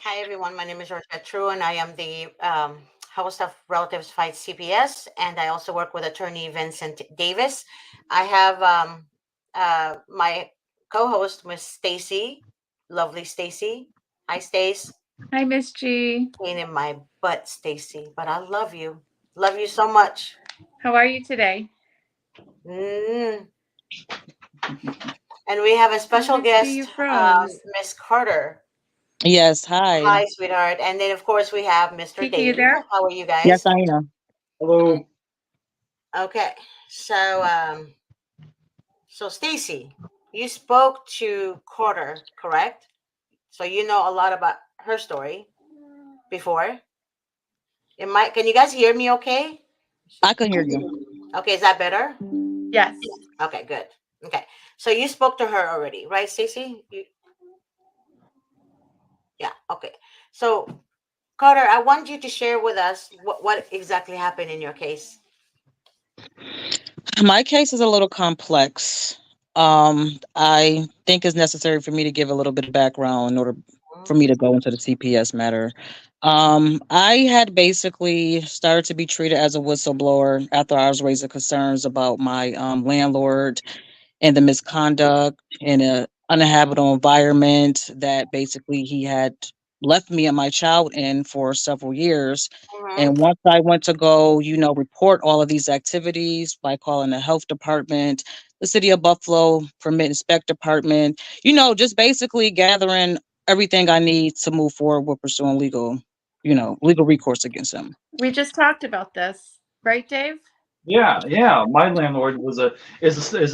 Hi, everyone. My name is Georgette True, and I am the host of Relatives Fight CPS, and I also work with attorney Vincent Davis. I have my co-host, Miss Stacy, lovely Stacy. Hi, Stace. Hi, Miss G. Pain in my butt, Stacy, but I love you so much. How are you today? Mm. And we have a Oh, special Miss G, you guest, froze. Miss Carter. Yes, hi. Hi, sweetheart. And then, of course, we have Mr. Kiki, you Dave. there? How are you Yes, guys? I am. Hello. Okay, so Stacy, you spoke to Carter, correct? So you know a lot about her story before. Can you guys hear me? Okay. I can hear you. Okay, is that better? Yes. Okay, good. Okay, so you spoke to her already, right, Stacy? Yeah. Okay. So Carter, I want you to share with us what exactly happened in your case. My case is a little complex. I think it's necessary for me to give a little bit of background in order Mhm. for me to go into the CPS matter. I had basically started to be treated as a whistleblower after I was raising concerns about my landlord and the misconduct in a uninhabitable environment that basically he had left me and my child in for several years. Mhm. And once I went to go, report all of these activities by calling the health department, the city of Buffalo permit inspect department, just basically gathering everything I need to move forward with pursuing legal recourse against him. We just talked about this, right, Dave? Yeah. My landlord is a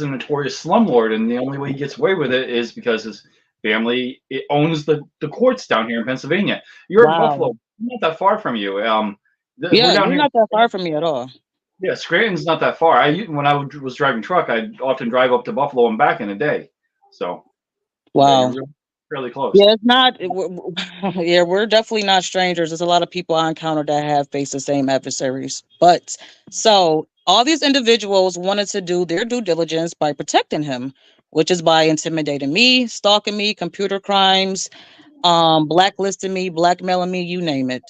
notorious slumlord, and the only way he gets away with it is because his family owns the courts down here in Pennsylvania. You're in Wow. Buffalo, not that far from you. We're Yeah, down you're here. not that far from me at all. Yeah, Scranton's not that far. When was driving truck, I'd often drive up to Buffalo and back in a day. So yeah, you're Wow. really fairly close. Yeah, it's not. Yeah, we're definitely not strangers. There's a lot of people I encounter that have faced the same adversaries. But so all these individuals wanted to do their due diligence by protecting him, which is by intimidating me, stalking me, computer crimes, blacklisting me, blackmailing me, you name it.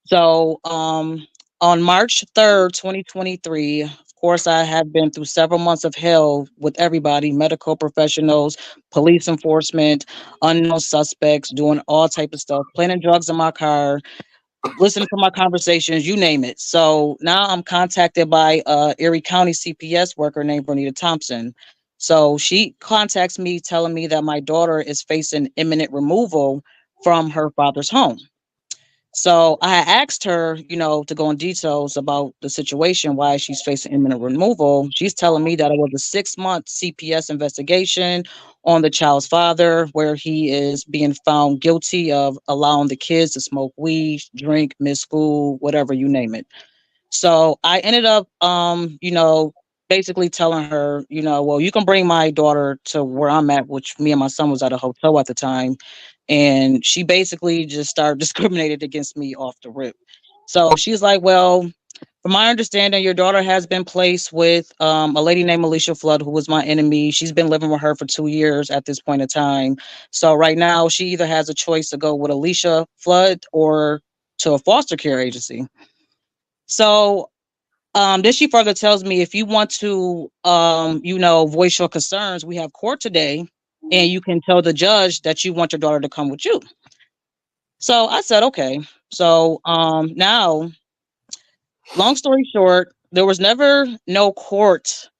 So, on March 3rd, 2023, of course, I have been through several months of hell with everybody, medical professionals, police enforcement, unknown suspects, doing all type of stuff, planting drugs in my car, listening to my conversations, you name it. So now I'm contacted by Erie County CPS worker named Bernita Thompson. So she contacts me telling me that my daughter is facing imminent removal from her father's home. So I had asked her, to go in details about the situation, why she's facing imminent removal. She's telling me that it was a 6-month CPS investigation on the child's father, where he is being found guilty of allowing the kids to smoke weed, drink, miss school, whatever you name it. So I ended up, basically telling her, well, you can bring my daughter to where I'm at, which me and my son was at a hotel at the time. And she basically just started discriminated against me off the rip. So she's like, well, from my understanding, your daughter has been placed with a lady named Alicia Flood, who was my enemy. She's been living with her for 2 years at this point in time. So right now, she either has a choice to go with Alicia Flood or to a foster care agency. So then she further tells me, if you want to, voice your concerns, we have court today, and you can tell the judge that you want your daughter to come with you. So I said, okay. So now, long story short, there was never no court.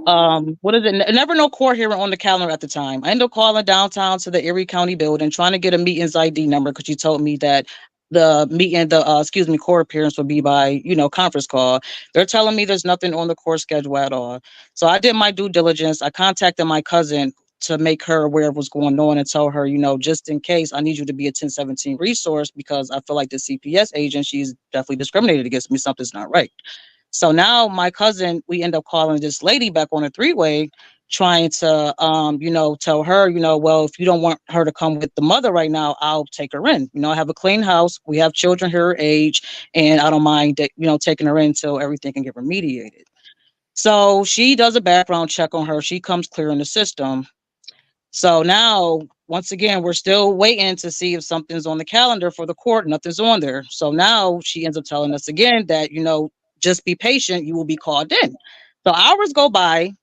What is it? Never no court hearing on the calendar at the time. I ended up calling downtown to the Erie County building, trying to get a meetings ID number, because you told me that the court appearance would be by, conference call. They're telling me there's nothing on the court schedule at all. So I did my due diligence. I contacted my cousin to make her aware of what's going on and tell her, just in case, I need you to be a 1017 resource, because I feel like the CPS agent, she's definitely discriminated against me. Something's not right. So now my cousin, we end up calling this lady back on a three-way, trying to, tell her, well, if you don't want her to come with the mother right now, I'll take her in. I have a clean house. We have children her age, and I don't mind that, taking her in until everything can get remediated. So she does a background check on her. She comes clear in the system. So now, once again, we're still waiting to see if something's on the calendar for the court. Nothing's on there. So now she ends up telling us again that, just be patient. You will be called in. So hours go by.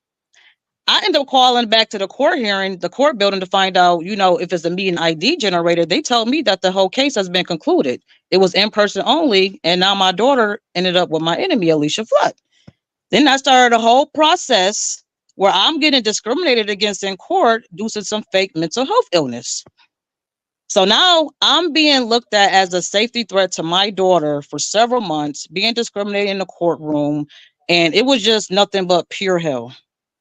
I end up calling back to the court hearing, the court building, to find out, if it's a meeting ID generator. They told me that the whole case has been concluded. It was in person only. And now my daughter ended up with my enemy, Alicia Flood. Then I started a whole process where I'm getting discriminated against in court due to some fake mental health illness. So now I'm being looked at as a safety threat to my daughter for several months, being discriminated in the courtroom. And it was just nothing but pure hell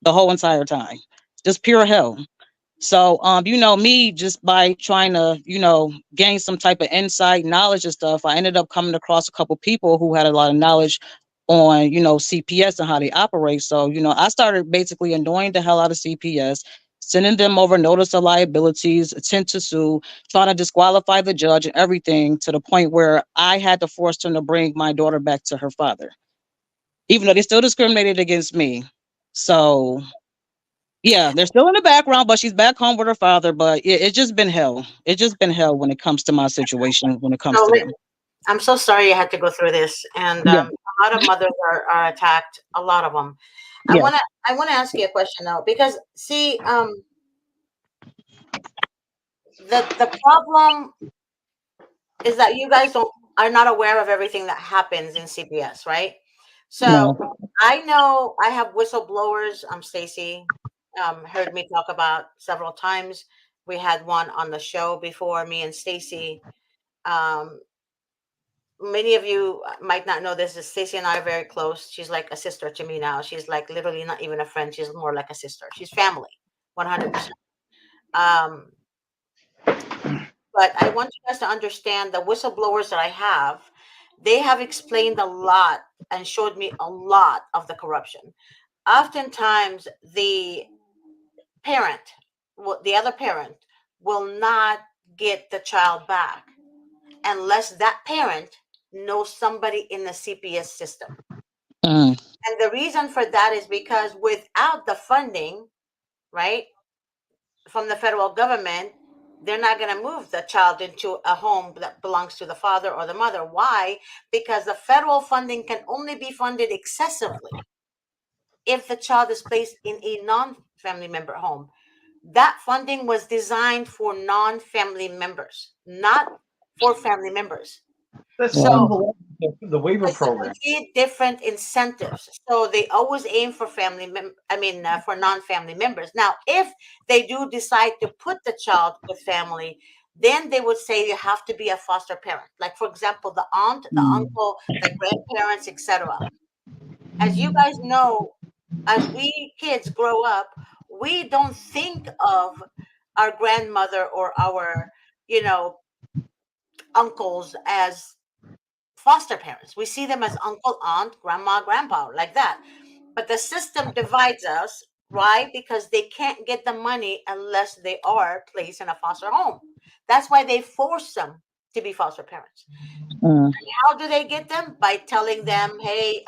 the whole entire time. Just pure hell. So, me just by trying to, gain some type of insight, knowledge and stuff, I ended up coming across a couple people who had a lot of knowledge on, CPS and how they operate. So, I started basically annoying the hell out of CPS, sending them over notice of liabilities, intent to sue, trying to disqualify the judge and everything, to the point where I had to force them to bring my daughter back to her father, even though they still discriminated against me. So yeah, they're still in the background, but she's back home with her father. But it's just been hell. It's just been hell when it comes to my situation, when it comes So to them. I'm so sorry you had to go through this, and Yeah, a lot of mothers are attacked. A lot of them. I yeah, wanna I wanna ask you a question though, because see, the problem is that you guys don't are not aware of everything that happens in CPS, right? So no, I know I have whistleblowers. Stacy heard me talk about several times. We had one on the show before, me and Stacy. Um, Many of you might not know this. Is Stacy and I are very close. She's like a sister to me now. She's like literally not even a friend. She's more like a sister. She's family, 100%. Um, but I want you guys to understand the whistleblowers that I have. They have explained a lot and showed me a lot of the corruption. Oftentimes, parent, the other parent, will not get the child back unless that parent knows somebody in the CPS system. mm, And the reason for that is because without the funding, right, from the federal government, they're not going to move the child into a home that belongs to the father or the mother. Why? Because the federal funding can only be funded excessively if the child is placed in a non-family member home. That funding was designed for non-family members, not for family members. That's So yeah, unbelievable. The waiver it's a program. complete different incentives. So they always aim for for non-family members. Now, if they do decide to put the child with family, then they would say you have to be a foster parent. Like for example, the aunt, the mm, uncle, the grandparents, etc. As you guys know, as we kids grow up, we don't think of our grandmother or our, you know, uncles as foster parents. We see them as uncle, aunt, grandma, grandpa, like that. But the system divides us, right? Because they can't get the money unless they are placed in a foster home. That's why they force them to be foster parents. mm, How do they get them? By telling them, hey,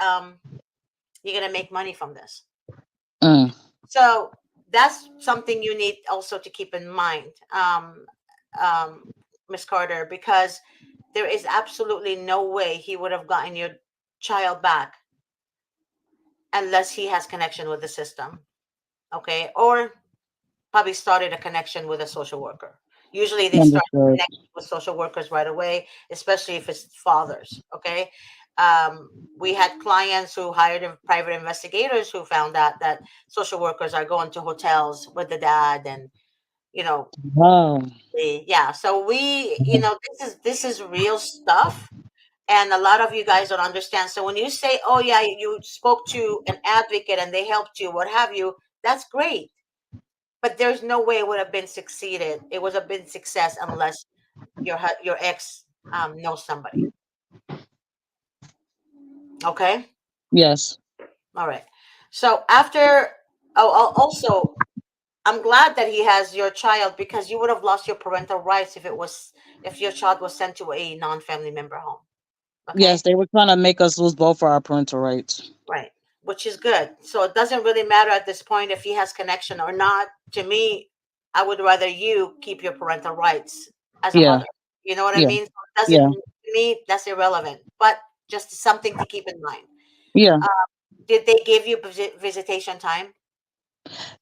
you're going to make money from this. mm. So that's something you need also to keep in mind, Miss Carter, because there is absolutely no way he would have gotten your child back unless he has connection with the system, okay, or probably started a connection with a social worker. Usually they start Understood. connecting with social workers right away, especially if it's fathers, okay. We had clients who hired private investigators who found out that social workers are going to hotels with the dad, and you know Wow. yeah, so this is real stuff, and a lot of you guys don't understand. So when you say, oh yeah, you spoke to an advocate and they helped you, what have you, that's great, but there's no way it would have been succeeded, it would have been success unless your ex knows somebody. Okay. Yes. All right. So after, also, I'm glad that he has your child, because you would have lost your parental rights if your child was sent to a non-family member home. Okay. Yes, they were trying to make us lose both of our parental rights. Right. Which is good. So it doesn't really matter at this point if he has connection or not. To me, I would rather you keep your parental rights as a Yeah, mother. You know what I yeah, mean? So it doesn't yeah, to me that's irrelevant, but just something to keep in mind. yeah. Uh, did they give you visitation time?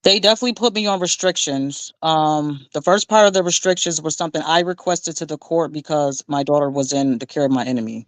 They definitely put me on restrictions. The first part of the restrictions was something I requested to the court because my daughter was in the care of my enemy.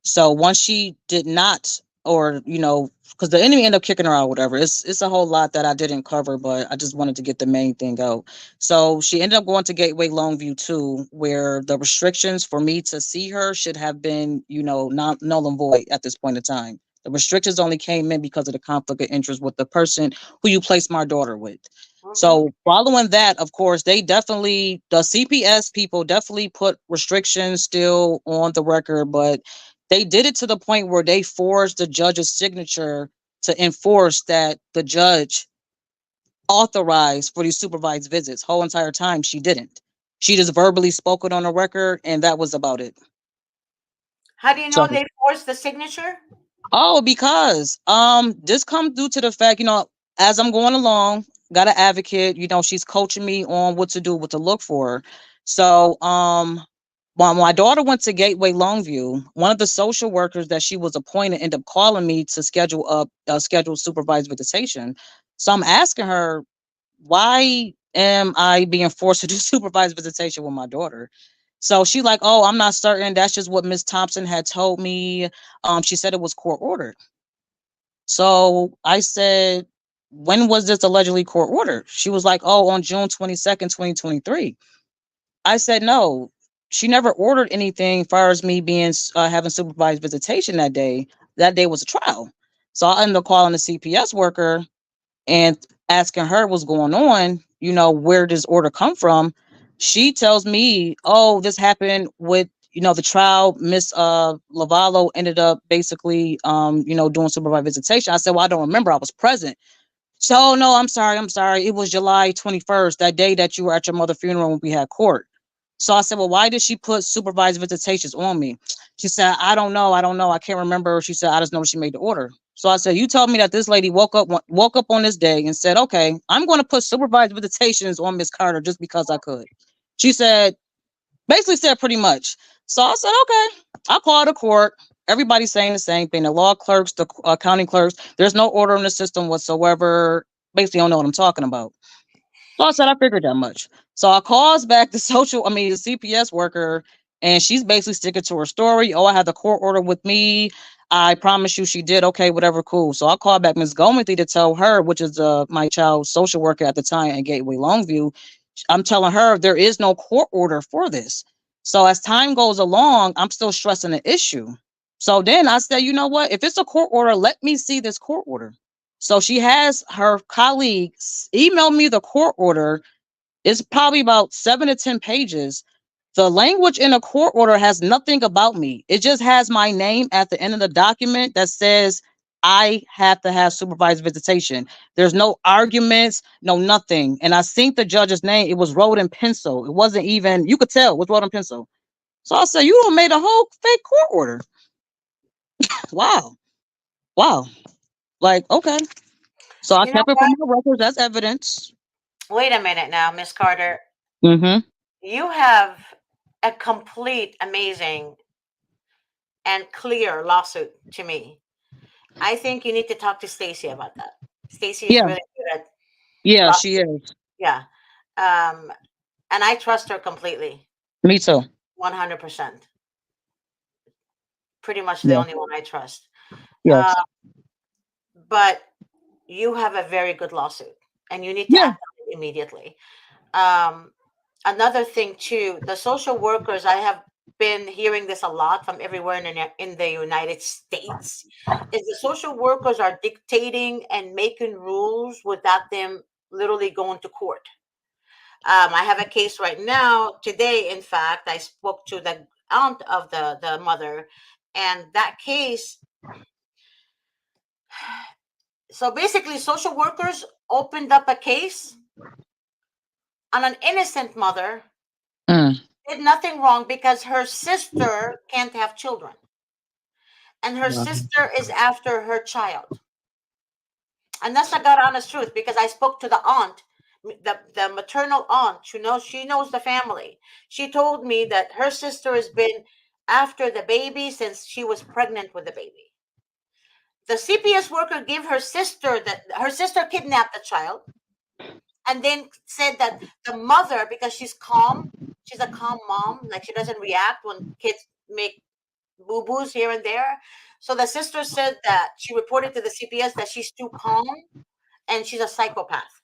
So once she did not, or because the enemy ended up kicking her out, whatever. It's a whole lot that I didn't cover, but I just wanted to get the main thing out. So she ended up going to Gateway Longview too, where the restrictions for me to see her should have been, not null and void at this point in time. The restrictions only came in because of the conflict of interest with the person who you placed my daughter with. Hmm. So following that, of course, the CPS people definitely put restrictions still on the record, but they did it to the point where they forced the judge's signature to enforce that the judge authorized for these supervised visits. Whole entire time she didn't. She just verbally spoke it on the record, and that was about it. How do you So, know they forced the signature? oh, because this comes due to the fact, as I'm going along, got an advocate, she's coaching me on what to do, what to look for. So, when my daughter went to Gateway Longview, one of the social workers that she was appointed ended up calling me to schedule supervised visitation. So I'm asking her, why am I being forced to do supervised visitation with my daughter? So she like, oh, I'm not certain. That's just what Miss Thompson had told me. She said it was court ordered. So I said, when was this allegedly court ordered? She was like, oh, on June 22nd, 2023. I said no. She never ordered anything as far as me being having supervised visitation that day. That day was a trial. So I ended up calling the CPS worker and asking her what's going on, where does order come from? She tells me, oh, this happened with, the trial. Miss Lavallo ended up basically, doing supervised visitation. I said, well, I don't remember. I was present. So no, I'm sorry. I'm sorry. It was July 21st, that day that you were at your mother's funeral when we had court. So I said, well, why did she put supervised visitations on me? She said, I don't know. I don't know. I can't remember. She said, I just know she made the order. So I said, you told me that this lady woke up on this day and said, okay, I'm going to put supervised visitations on Miss Carter just because I could. She said, basically said pretty much. So I said, okay, I'll call the court. Everybody's saying the same thing. The law clerks, the county clerks, there's no order in the system whatsoever. Basically, don't know what I'm talking about. So I said, I figured that much. So I calls back the CPS worker, and she's basically sticking to her story. Oh, I had the court order with me. I promise you she did. Okay, whatever, cool. So I called back Ms. Gomethy to tell her, which is my child's social worker at the time at Gateway Longview. I'm telling her there is no court order for this. So as time goes along, I'm still stressing the issue. So then I said, you know what? If it's a court order, let me see this court order. So she has her colleagues email me the court order. It's probably about 7 to 10 pages. The language in a court order has nothing about me. It just has my name at the end of the document that says I have to have supervised visitation. There's no arguments, no nothing. And I think the judge's name, it was wrote in pencil. It wasn't even, you could tell it was wrote in pencil. So I said, you made a whole fake court order. Wow. Wow. Like, okay. So I You know kept it from what? my records. That's evidence. Wait a minute now, Miss Carter. Mm-hmm. You have a complete, amazing, and clear lawsuit to me. I think you need to talk to Stacy about that. Stacy is Yeah. really good at Yeah, she lawsuit. is. Yeah. Um, and I trust her completely, Me too. 100%. Pretty much the Yeah. only one I trust. Uh, Yes. but you have a very good lawsuit, and you need to Yeah. act on it immediately. Um, Another thing too, the social workers, I have been hearing this a lot from everywhere in the United States, is the social workers are dictating and making rules without them literally going to court. I have a case right now today. In fact, I spoke to the aunt of the mother, and that case. So basically, social workers opened up a case on an innocent mother, Mm. did nothing wrong because her sister can't have children, and her Wow. sister is after her child. And that's the God honest truth, because I spoke to the aunt, the maternal aunt, she knows the family. She told me that her sister has been after the baby since she was pregnant with the baby. The CPS worker gave her sister that her sister kidnapped the child, and then said that the mother, because she's calm, she's a calm mom, like she doesn't react when kids make boo boos here and there. So the sister said that she reported to the CPS that she's too calm and she's a psychopath.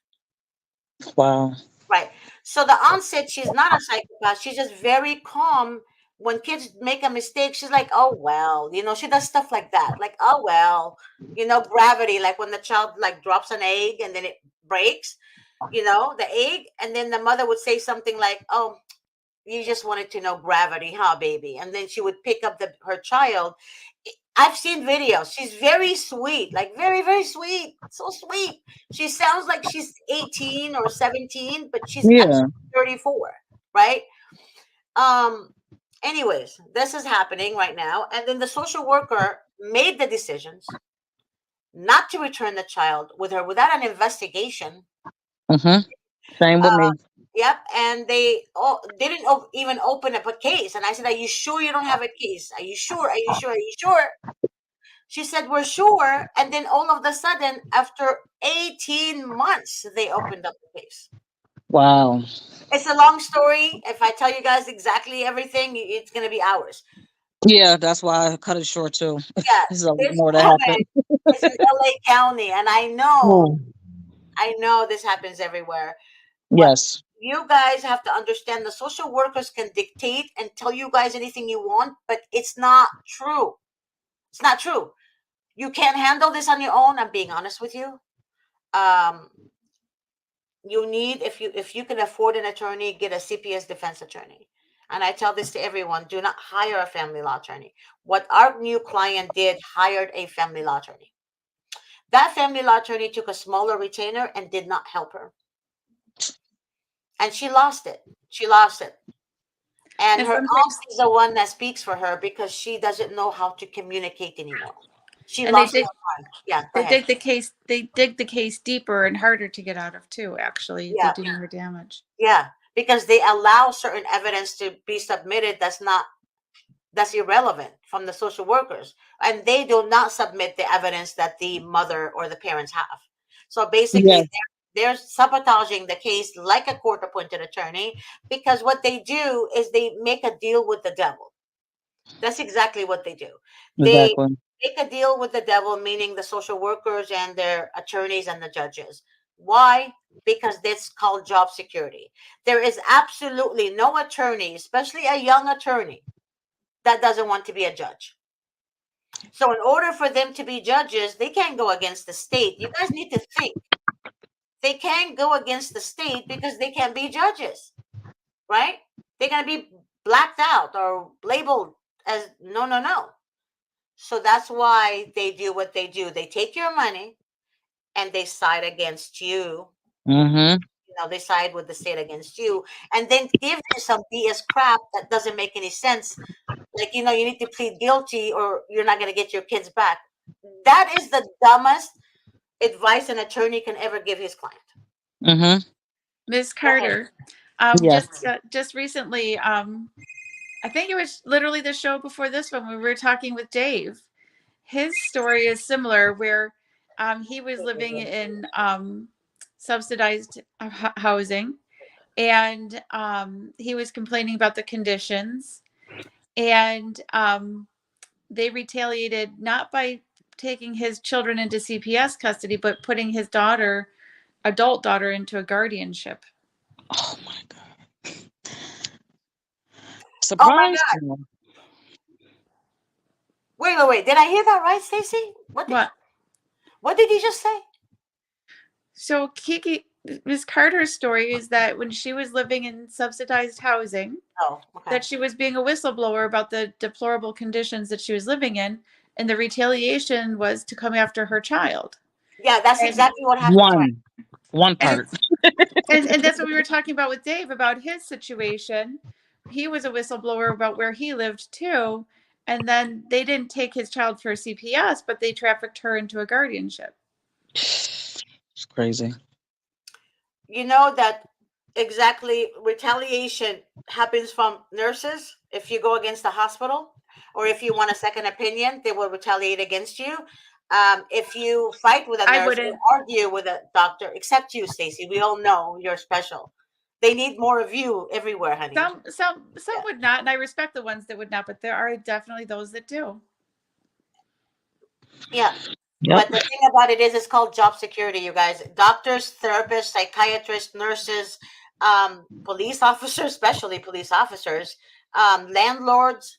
Wow. Right. So the aunt said she's not a psychopath. She's just very calm. When kids make a mistake, she's like, oh, well, she does stuff like that. Like, oh, well, gravity, like when the child like drops an egg and then it breaks, the egg. And then the mother would say something like, oh, you just wanted to know gravity, huh, baby? And then she would pick up her child. I've seen videos. She's very sweet, like very, very sweet. So sweet. She sounds like she's 18 or 17, but she's Yeah. actually 34, right? Anyways, this is happening right now. And then the social worker made the decisions not to return the child with her without an investigation. Mm-hmm. Same with me. Yep, and they didn't even open up a case. And I said, "Are you sure you don't have a case? Are you sure? Are you sure? Are you sure?" She said, "We're sure." And then all of a sudden, after 18 months, they opened up the case. Wow. It's a long story. If I tell you guys exactly everything, it's going to be hours. Yeah, that's why I cut it short too. Yeah, There's a lot this more to woman happen. is in LA County, and I Oh, know this happens everywhere. yes. You guys have to understand the social workers can dictate and tell you guys anything you want, but it's not true. It's not true. You can't handle this on your own. I'm being honest with you. You need, if you can afford an attorney, get a CPS defense attorney. And I tell this to everyone: do not hire a family law attorney. What our new client did, hired a family law attorney. That family law attorney took a smaller retainer and did not help her. And she lost it. She lost it. And And her aunt sometimes, is the one that speaks for her because she doesn't know how to communicate anymore. She and they lost her dig mind. Yeah, go they ahead. dig the case deeper and harder to get out of too. Actually, they Yeah, do more damage. yeah, because they allow certain evidence to be submitted that's irrelevant from the social workers, and they do not submit the evidence that the mother or the parents have. So basically, Yes, they're sabotaging the case like a court-appointed attorney, because what they do is they make a deal with the devil. That's exactly what they do. They exactly. make a deal with the devil, meaning the social workers and their attorneys and the judges. Why? Because that's called job security. There is absolutely no attorney, especially a young attorney, that doesn't want to be a judge. So, in order for them to be judges, they can't go against the state. You guys need to think. They can't go against the state because they can't be judges, right? They're going to be blacked out or labeled as no, no, no. So that's why they do what they do. They take your money and they side against you. Mm-hmm. They side with the state against you, and then give you some BS crap that doesn't make any sense. Like, you need to plead guilty or you're not going to get your kids back. That is the dumbest advice an attorney can ever give his client. Mm-hmm. Ms. Go ahead. Carter, Yes. just recently, I think it was literally the show before this one, we were talking with Dave. His story is similar, where he was living in subsidized housing, and he was complaining about the conditions, and they retaliated not by taking his children into CPS custody, but putting his adult daughter, into a guardianship. Oh my God. Oh my Surprised God. you. Wait. Did I hear that right, Stacy? What did you just say? So Kiki, Ms. Carter's story is that when she was living in subsidized housing, Oh, okay. that she was being a whistleblower about the deplorable conditions that she was living in, and the retaliation was to come after her child. Yeah, that's And exactly what happened to me. One and, part. and that's what we were talking about with Dave about his situation. He was a whistleblower about where he lived too, and then they didn't take his child for a CPS, but they trafficked her into a guardianship. It's crazy. you know that exactly retaliation happens from nurses if you go against the hospital, or if you want a second opinion, they will retaliate against you. If you fight with a I nurse or wouldn't. argue with a doctor, except you, Stacy, we all know you're special. They need more of you everywhere, honey. Some would not, and I respect the ones that would not, but there are definitely those that do. Yeah. Yep. But the thing about it is, it's called job security, you guys. Doctors, therapists, psychiatrists, nurses, police officers, especially police officers, landlords,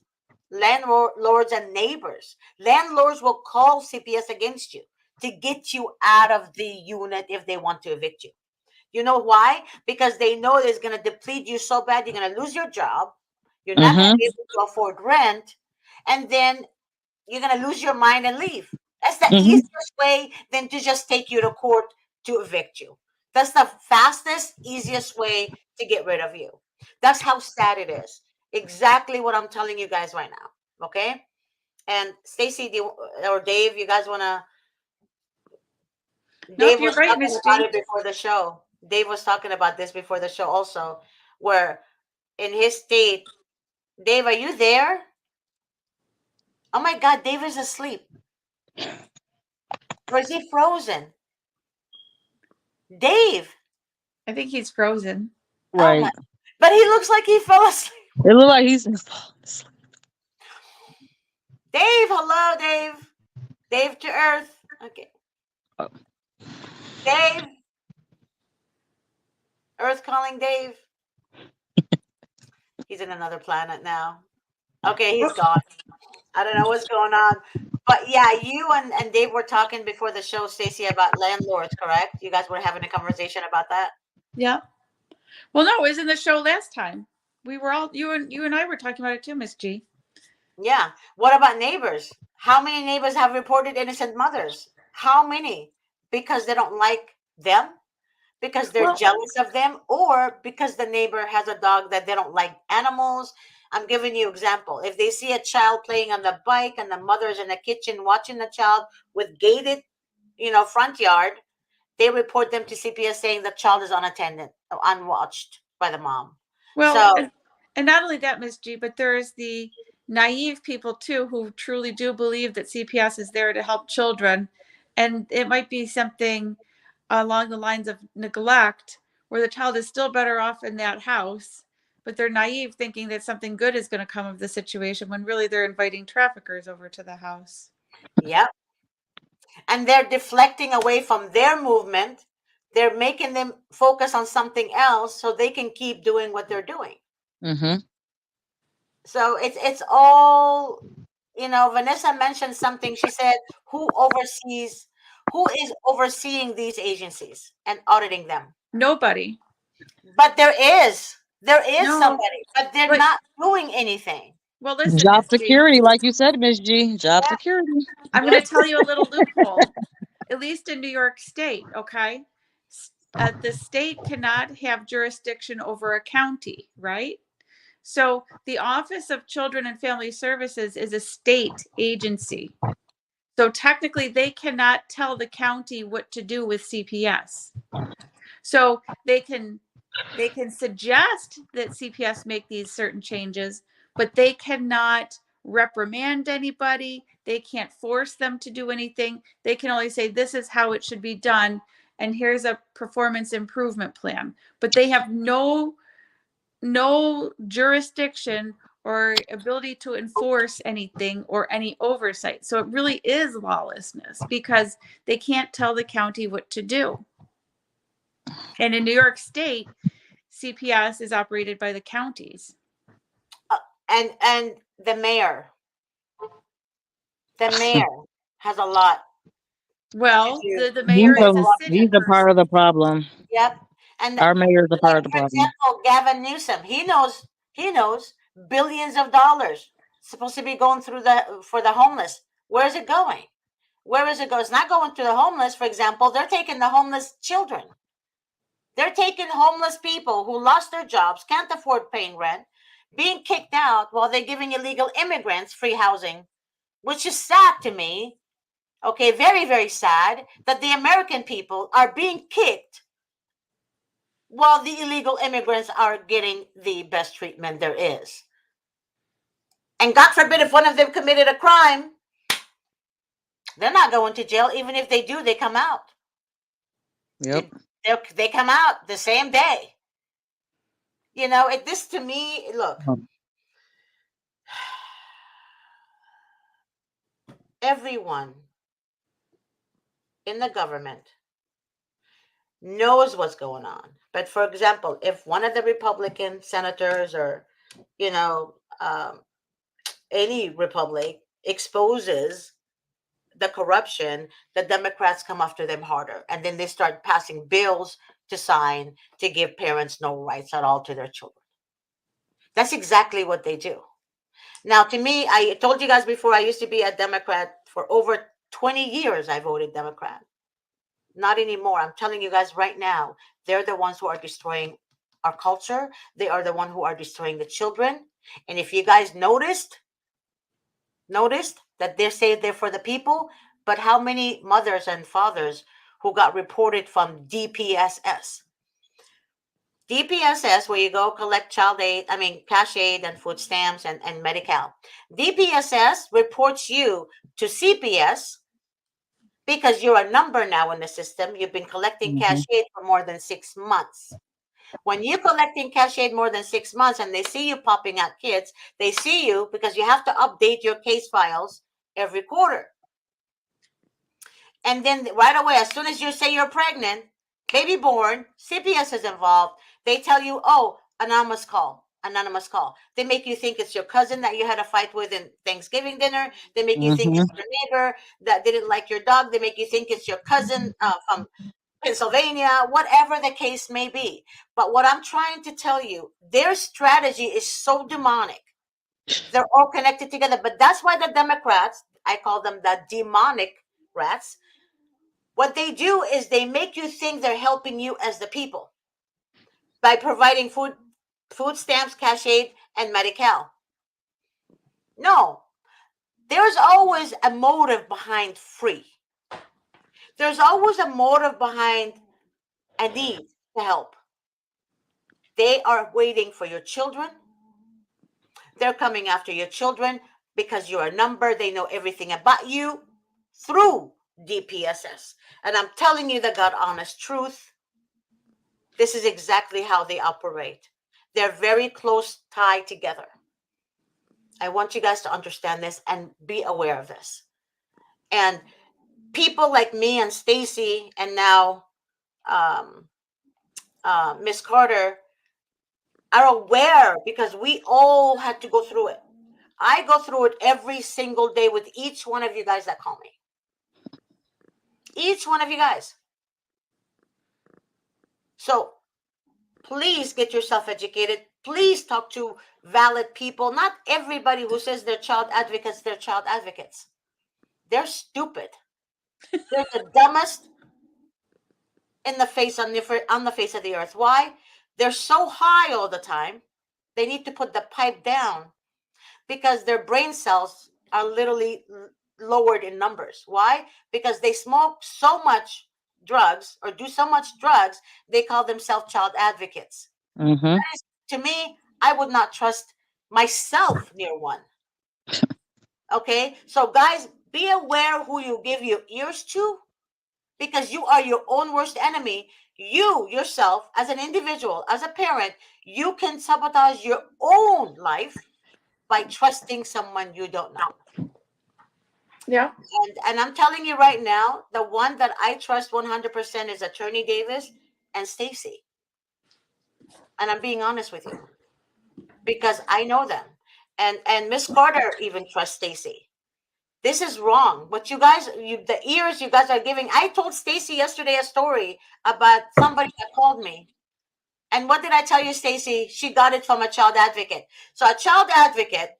landlords, and neighbors. Landlords will call CPS against you to get you out of the unit if they want to evict you. You know why? Because they know it's going to deplete you so bad, you're going to lose your job. You're not going to Mm-hmm. be able to afford rent. And then you're going to lose your mind and leave. That's the Mm-hmm. easiest way than to just take you to court to evict you. That's the fastest, easiest way to get rid of you. That's how sad it is. Exactly what I'm telling you guys right now. Okay? And Stacy, or Dave, you guys want to? Nope, Dave you're was right, talking Miss about G. it before the show. Dave was talking about this before the show also, where in his state, Dave, are you there? Oh my God, Dave is asleep. Or is he frozen? Dave. I think he's frozen. Oh my. Right. But he looks like he fell asleep. It looked like he's falling asleep. Dave, hello, Dave. Dave to Earth. Okay. Oh. Dave. Earth calling Dave. He's in another planet now. Okay, he's gone. I don't know what's going on. But yeah, you and Dave were talking before the show, Stacy, about landlords, correct? You guys were having a conversation about that? Yeah. Well, no, it was in the show last time. We were all you and I were talking about it too, Miss G. Yeah. What about neighbors? How many neighbors have reported innocent mothers? How many? Because they don't like them? Because they're Well, jealous of them, or because the neighbor has a dog that they don't like animals. I'm giving you example. If they see a child playing on the bike and the mother's in the kitchen watching the child with gated, front yard, they report them to CPS saying the child is unattended, unwatched by the mom. well, So and not only that, Miss G, but there's the naive people too who truly do believe that CPS is there to help children, and it might be something along the lines of neglect, where the child is still better off in that house, but they're naive thinking that something good is going to come of the situation when really they're inviting traffickers over to the house. yeah, and they're deflecting away from their movement. They're making them focus on something else so they can keep doing what they're doing. Mm-hmm. So it's all, Vanessa mentioned something. She said, who is overseeing these agencies and auditing them? Nobody. But there is No, somebody, but they're but not doing anything. well, listen, Job Miss G, security, like you said, Miss G. Job Yeah, security. I'm yeah, going to tell you a little loophole. At least in New York State, okay? The state cannot have jurisdiction over a county, right? So the Office of Children and Family Services is a state agency. So technically, they cannot tell the county what to do with CPS. So they can suggest that CPS make these certain changes, but they cannot reprimand anybody. They can't force them to do anything. They can only say, this is how it should be done, and here's a performance improvement plan. But they have no jurisdiction or ability to enforce anything or any oversight. So it really is lawlessness because they can't tell the county what to do. And in New York State, CPS is operated by the counties. and the mayor has a lot to Well, do the He's mayor with is a a city he's a part person. of the problem. Yep. And Our mayor is a part like of the for problem. example, Gavin Newsom, he knows billions of dollars supposed to be going through for the homeless. Where is it going? Where is it going? It's not going to the homeless. For example, they're taking the homeless children. They're taking homeless people who lost their jobs, can't afford paying rent, being kicked out while they're giving illegal immigrants free housing, which is sad to me. Okay, very, very sad that the American people are being kicked while the illegal immigrants are getting the best treatment there is. And God forbid if one of them committed a crime, they're not going to jail. Even if they do, they come out. Yep. They come out the same day. You know, this to me, look, everyone in the government knows what's going on. But for example, if one of the Republican senators or, you know, any republic exposes the corruption, the Democrats come after them harder. And then they start passing bills to sign to give parents no rights at all to their children. That's exactly what they do. Now, to me, I told you guys before, I used to be a Democrat for over 20 years. I voted Democrat. Not anymore. I'm telling you guys right now, they're the ones who are destroying our culture. They are the one who are destroying the children. And if you guys noticed that they say they're for the people, but how many mothers and fathers who got reported from DPSS? DPSS, where you go collect cash aid and food stamps and Medi-Cal. DPSS reports you to CPS because you're a number now in the system. You've been collecting cash aid for more than 6 months. When you're collecting cash aid more than 6 months and they see you popping out kids, they see you because you have to update your case files every quarter. And then right away, as soon as you say you're pregnant, baby born, CPS is involved. They tell you, oh, anonymous call. They make you think it's your cousin that you had a fight with in Thanksgiving dinner. They make you think it's your neighbor that didn't like your dog. They make you think it's your cousin from Pennsylvania, whatever the case may be. But what I'm trying to tell you, their strategy is so demonic. They're all connected together. But that's why the Democrats, I call them the demonic rats, what they do is they make you think they're helping you as the people by providing food stamps, cash aid, and Medi-Cal. No, there's always a motive behind free. There's always a motive behind a need to help. They are waiting for your children. They're coming after your children because you're a number. They know everything about you through DPSS. And I'm telling you the God honest truth. This is exactly how they operate. They're very close tied together. I want you guys to understand this and be aware of this. And people like me and Stacy and now Miss Carter are aware because we all had to go through it. I go through it every single day with each one of you guys that call me. Each one of you guys. So please get yourself educated. Please talk to valid people. Not everybody who says they're child advocates, they're child advocates. They're stupid. They're the dumbest in the face on the face of the earth. Why? They're so high all the time. They need to put the pipe down because their brain cells are literally lowered in numbers. Why? Because they smoke so much drugs or do so much drugs, they call themselves child advocates. To me, I would not trust myself near one. Okay? So guys, be aware who you give your ears to because you are your own worst enemy. You yourself, as an individual, as a parent, you can sabotage your own life by trusting someone you don't know. Yeah. And I'm telling you right now, the one that I trust 100% is Attorney Davis and Stacy. And I'm being honest with you because I know them. And Miss Carter even trusts Stacy. This is wrong. But you guys, the ears you guys are giving. I told Stacy yesterday a story about somebody that called me. And what did I tell you, Stacy? She got it from a child advocate. So a child advocate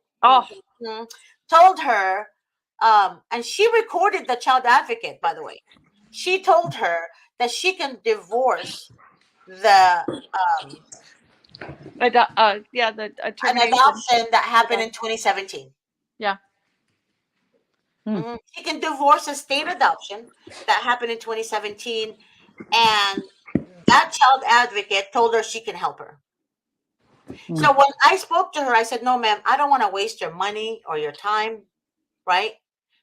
told her, and she recorded the child advocate, by the way. She told her that she can divorce the the an termination. adoption that happened in 2017. Yeah. She can divorce a state adoption that happened in 2017, and that child advocate told her she can help her. So when I spoke to her, I said, "No, ma'am, I don't want to waste your money or your time, right?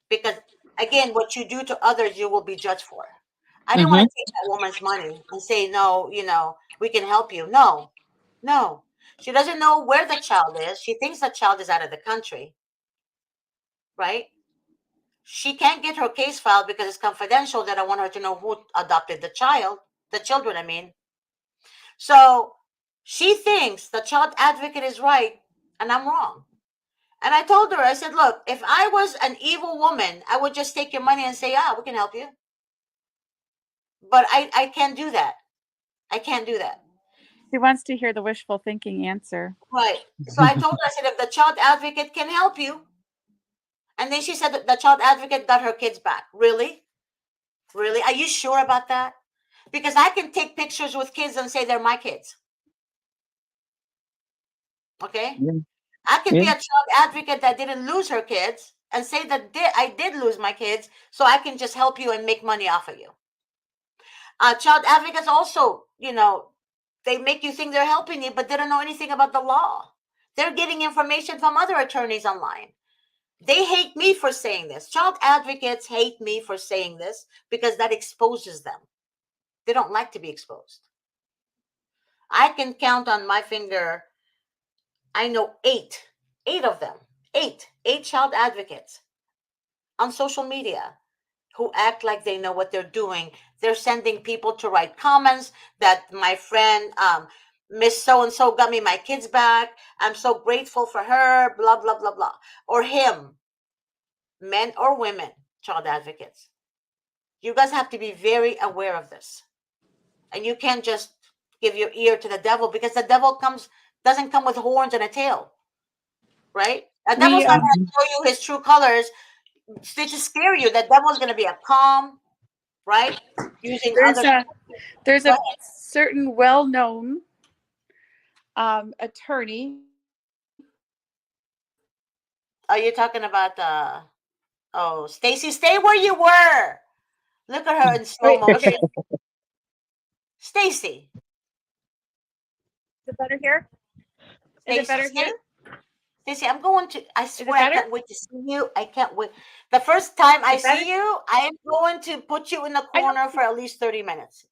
Because again, what you do to others, you will be judged for." I didn't want Mm-hmm. to take that woman's money and say, "No, we can help you." No, no. She doesn't know where the child is. She thinks the child is out of the country, right? She can't get her case filed because it's confidential. That I want her to know who adopted the children, I mean. So she thinks the child advocate is right and I'm wrong. And I told her, I said, "Look, if I was an evil woman, I would just take your money and say, we can help you. But I can't do that. I can't do that." She wants to hear the wishful thinking answer. Right. So I told her, I said, "If the child advocate can help you." And then she said that the child advocate got her kids back. Really? Really? Are you sure about that? Because I can take pictures with kids and say they're my kids. Okay? Yeah. I can be Yeah. a child advocate that didn't lose her kids and say that I did lose my kids, so I can just help you and make money off of you. Child advocates also, they make you think they're helping you, but they don't know anything about the law. They're getting information from other attorneys online. They hate me for saying this. Child advocates hate me for saying this because that exposes them. They don't like to be exposed. I can count on my finger, I know eight of them, eight child advocates on social media who act like they know what they're doing. They're sending people to write comments that my friend, Miss So and so got me my kids back. I'm so grateful for her, blah, blah, blah, blah. Or him, men or women, child advocates. You guys have to be very aware of this. And you can't just give your ear to the devil because the devil doesn't come with horns and a tail, right? The We devil's not going to Mhm. show you his true colors to scare you. The devil's going to be a calm, right? Using there's other. a certain well-known attorney. Are you talking about Stacy? Stay where you were. Look at her in slow Wait, okay, motion. Stacy, is it better here? Is it Stacy, better here? Stacy, I'm going to. I Is it swear, I better? can't wait to see you. I can't wait. The first time I Is it better? see you, I am going to put you in the I know. corner for at least 30 minutes.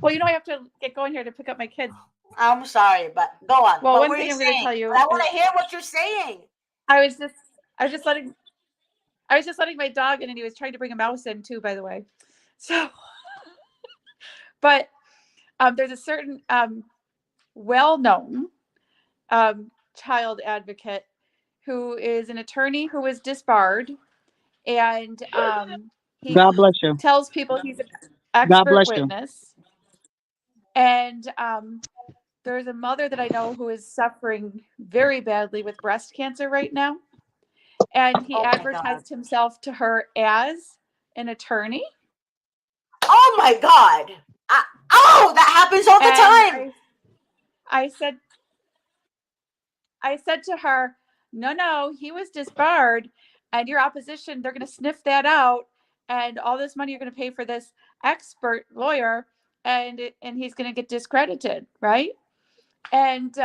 Well, I have to get going here to pick up my kids. I'm sorry, but go on. Well, What one were thing you I'm going to saying? tell But you I is want to hear what you're saying. I was just I was just letting I was just letting my dog in, and he was trying to bring a mouse in too, by the way. So, but there's a certain well-known child advocate who is an attorney who was disbarred, and he God bless you. tells people he's an God expert bless you. witness. And there's a mother that I know who is suffering very badly with breast cancer right now, and he Oh my God. advertised himself to her as an attorney. Oh my God. That happens all the And time. I said I said to her, "No, no, he was disbarred, and your opposition, they're going to sniff that out, and all this money you're going to pay for this expert lawyer, and he's going to get discredited, right?" And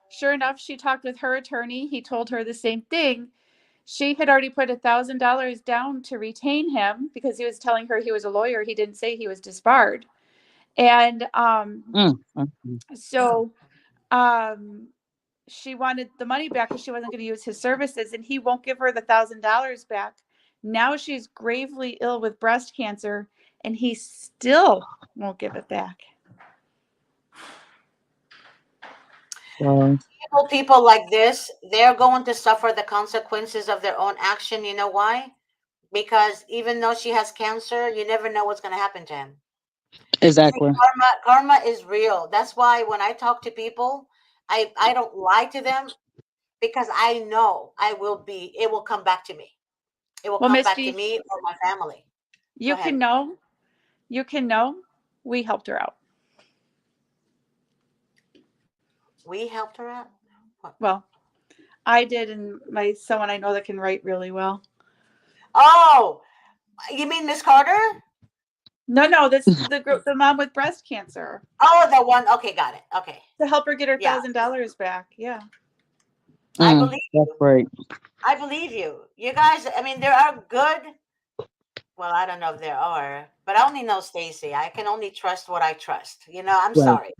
sure enough, she talked with her attorney. He told her the same thing. She had already put $1,000 down to retain him because he was telling her he was a lawyer. He didn't say he was disbarred, and Mm, mm, mm. so um, she wanted the money back because she wasn't going to use his services, and he won't give her the $1,000 back. Now she's gravely ill with breast cancer, and he still won't give it back. So, People like this, they're going to suffer the consequences of their own action. You know why? Because even though she has cancer, you never know what's going to happen to him. See, exactly. karma is real. That's why when I talk to people, I don't lie to them because I know it will come back to me. It will Well, come back to Misty, me or my family. Go you ahead. can know, you can know, we helped her out. We helped her out. What? Well, I did, and someone I know that can write really well. Oh, you mean Miss Carter? No, that's the mom with breast cancer, Oh, the one. Okay, got it. Okay. to help her get her Yeah, $1,000 back. Yeah. I believe That's you. great. I believe you. You guys, I mean, there are good. Well, I don't know if there are, but I only know Stacy. I can only trust what I trust. I'm Right. sorry.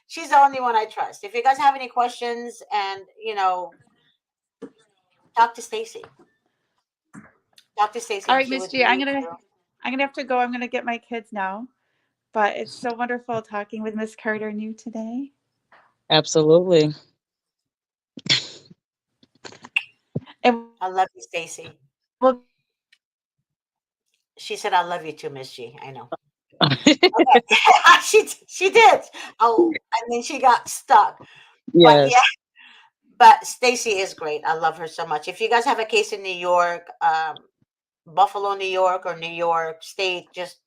She's the only one I trust. If you guys have any questions and, talk to Stacy. Talk to Stacy All and right, she Miss would G, lead you. I'm gonna have to go. I'm gonna get my kids now. But it's so wonderful talking with Miss Carter and you today. Absolutely. And I love you, Stacy. we'll She said, I love you too, Miss G. I know. Okay. she did. Oh, and then she got stuck. But yeah, Yes. but Stacy is great. I love her so much. If you guys have a case in New York, Buffalo, New York, or New York State, just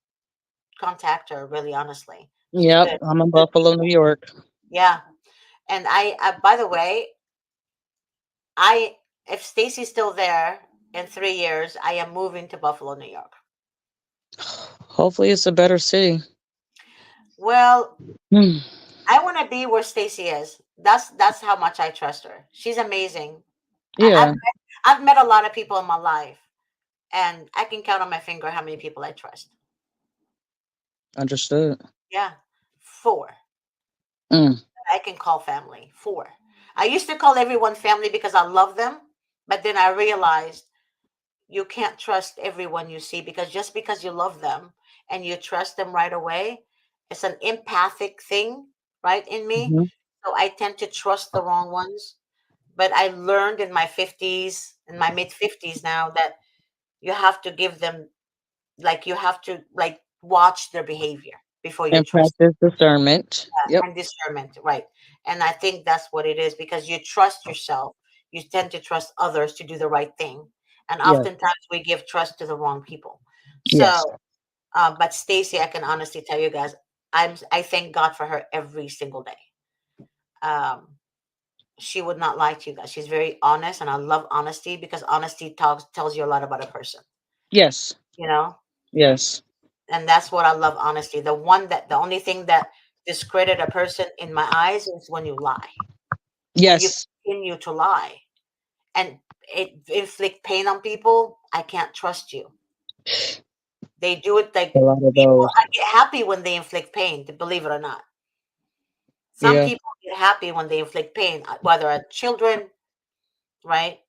contact her. Really, honestly, she's Yep. good. I'm in Good Buffalo, New people. York. Yeah, and by the way, I if Stacy's still there in 3 years, I am moving to Buffalo, New York. Hopefully, it's a better city. Well, Hmm. I want to be where Stacy is. That's how much I trust her. She's amazing. Yeah. I've met a lot of people in my life, and I can count on my finger how many people I trust. Understood. Yeah, four. Mm. I can call family. Four. I used to call everyone family because I love them, but then I realized you can't trust everyone you see because just because you love them and you trust them right away, it's an empathic thing, right, in me. Mhm. So I tend to trust the wrong ones. But I learned in my 50s, in my mid 50s now, that you have to give them, like, you have to, like, watch their behavior before you And trust practice discernment. Yep. and discernment, right? And I think that's what it is because you trust yourself. You tend to trust others to do the right thing, and Yes. oftentimes we give trust to the wrong people. Yes. So, but Stacy, I can honestly tell you guys, I thank God for her every single day. Um, she would not lie to you guys. She's very honest, and I love honesty because honesty tells you a lot about a person. Yes. You know, Yes. and that's what I love. Honesty. The only thing that discredit a person in my eyes is when you lie. When you Yes. continue to lie and it inflict pain on people, I can't trust you. They do it A like lot of people. those. I get happy when they inflict pain. To believe it or not, some Yeah. people get happy when they inflict pain, whether on children, right,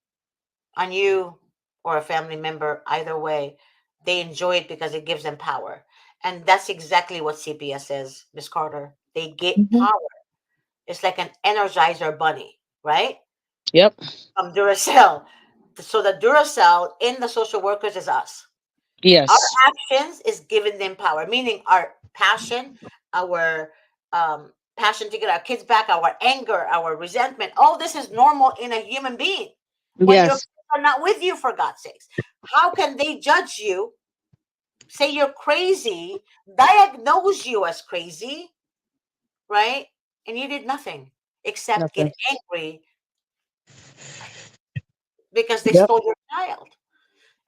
on you, or a family member. Either way, they enjoy it because it gives them power, and that's exactly what CPS is, Miss Carter. They get Mhm. power. It's like an energizer bunny, right? Yep. From Duracell. So the Duracell in the social workers is us. Our Yes. actions is giving them power, meaning our passion, our passion to get our kids back, our anger, our resentment. All this is normal in a human being. When your Yes. kids are not with you, for God's sakes, how can they judge you, say you're crazy, diagnose you as crazy, right? And you did nothing except Nothing. get angry because they Yep. stole your child.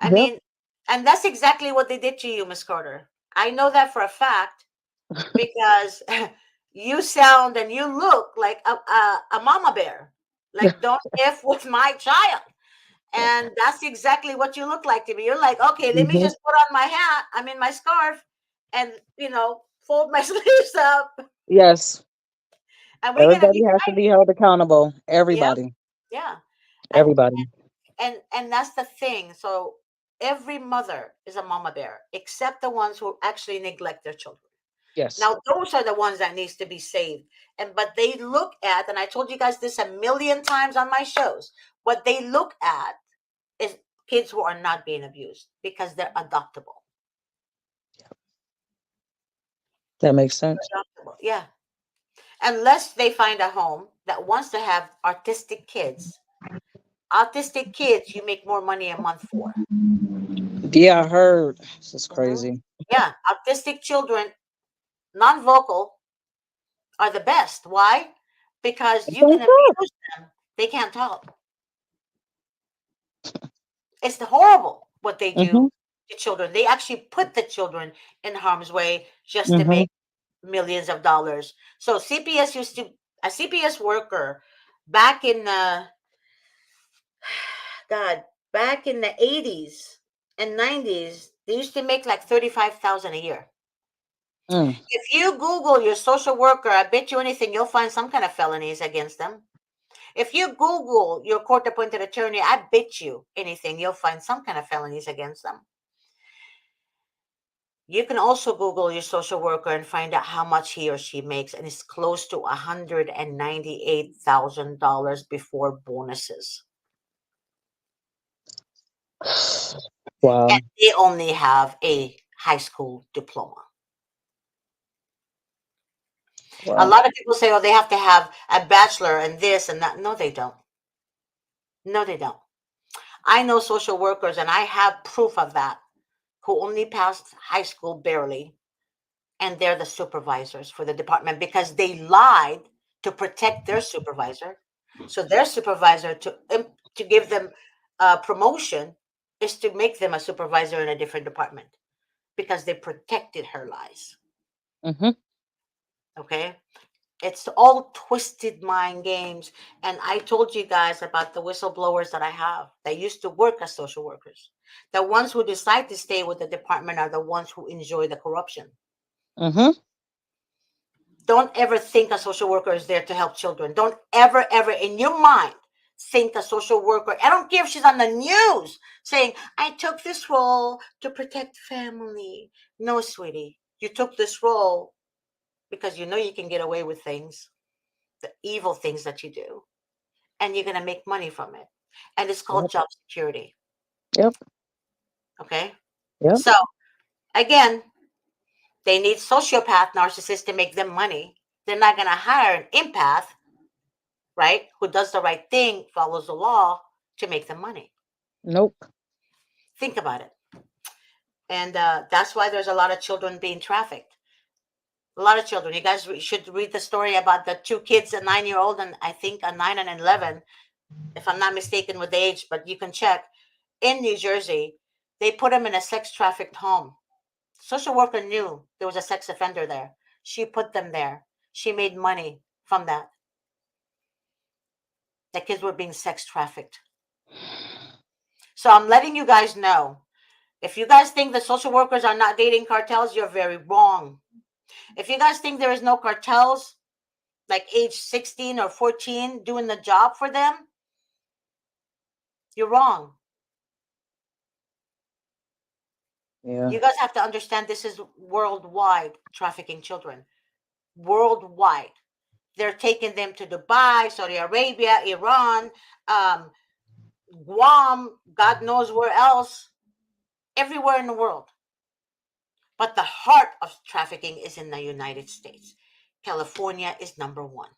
I Yep. mean, and that's exactly what they did to you, Miss Carter. I know that for a fact because you sound and you look like a mama bear. Like, don't F with my child. And that's exactly what you look like to me. You're like, okay, let me Mhm. just put on my hat, I mean, my scarf, and, fold my sleeves up, Yes. and we're going to Everybody be has to fine. be held accountable. Yep. Everybody. Yeah. And Everybody. and that's the thing. So every mother is a mama bear except the ones who actually neglect their children. Yes. Now those are the ones that needs to be saved. And but they look at, and I told you guys this a million times on my shows, what they look at is kids who are not being abused because they're adoptable. That makes sense. Adoptable, yeah. Unless they find a home that wants to have artistic kids. Autistic kids you make more money a month for. Yeah, I heard. This is Mhm. crazy. Yeah, autistic children, non-vocal, are the best. Why? Because you can abuse them. They can't talk. It's horrible what they Mm-hmm. do. to children. They actually put the children in harm's way just to Mm-hmm. make millions of dollars. So CPS used to a CPS worker back in God back in the 80s and 90s, they used to make like 35,000 a year. Mm. If you Google your social worker, I bet you anything you'll find some kind of felonies against them. If you Google your court appointed attorney, I bet you anything you'll find some kind of felonies against them. You can also Google your social worker and find out how much he or she makes, and it's close to $198,000 before bonuses. Wow. And they only have a high school diploma. A Wow. lot of people say, oh, they have to have a bachelor and this and that. No, they don't. No, they don't. I know social workers, and I have proof of that, who only passed high school barely, and they're the supervisors for the department because they lied to protect their supervisor. So their supervisor to give them a promotion is to make them a supervisor in a different department because they protected her lies. Mm-hmm. Okay, it's all twisted mind games. And I told you guys about the whistleblowers that I have that used to work as social workers. The ones who decide to stay with the department are the ones who enjoy the corruption. Mm-hmm. Don't ever think a social worker is there to help children. Don't ever, ever in your mind think a social worker. I don't care if she's on the news saying, I took this role to protect family. No, sweetie, you took this role because you know you can get away with things, the evil things that you do, and you're going to make money from it. And it's called Yep. job security. Yep. Okay. Yep. So again, they need sociopath narcissists to make them money. They're not going to hire an empath, right, who does the right thing, follows the law to make them money. Nope. Think about it. And that's why there's a lot of children being trafficked. A lot of children. You guys should read the story about the two kids, a 9-year-old and I think a 9 and 11, if I'm not mistaken with the age, but you can check. In New Jersey, they put them in a sex trafficked home. Social worker knew there was a sex offender there. She put them there. She made money from that. The kids were being sex trafficked. So I'm letting you guys know. If you guys think the social workers are not dating cartels, you're very wrong. If you guys think there is no cartels, like age 16 or 14, doing the job for them, you're wrong. Yeah. You guys have to understand this is worldwide trafficking children. Worldwide. They're taking them to Dubai, Saudi Arabia, Iran, Guam, God knows where else, everywhere in the world. But the heart of trafficking is in the United States. California is number one.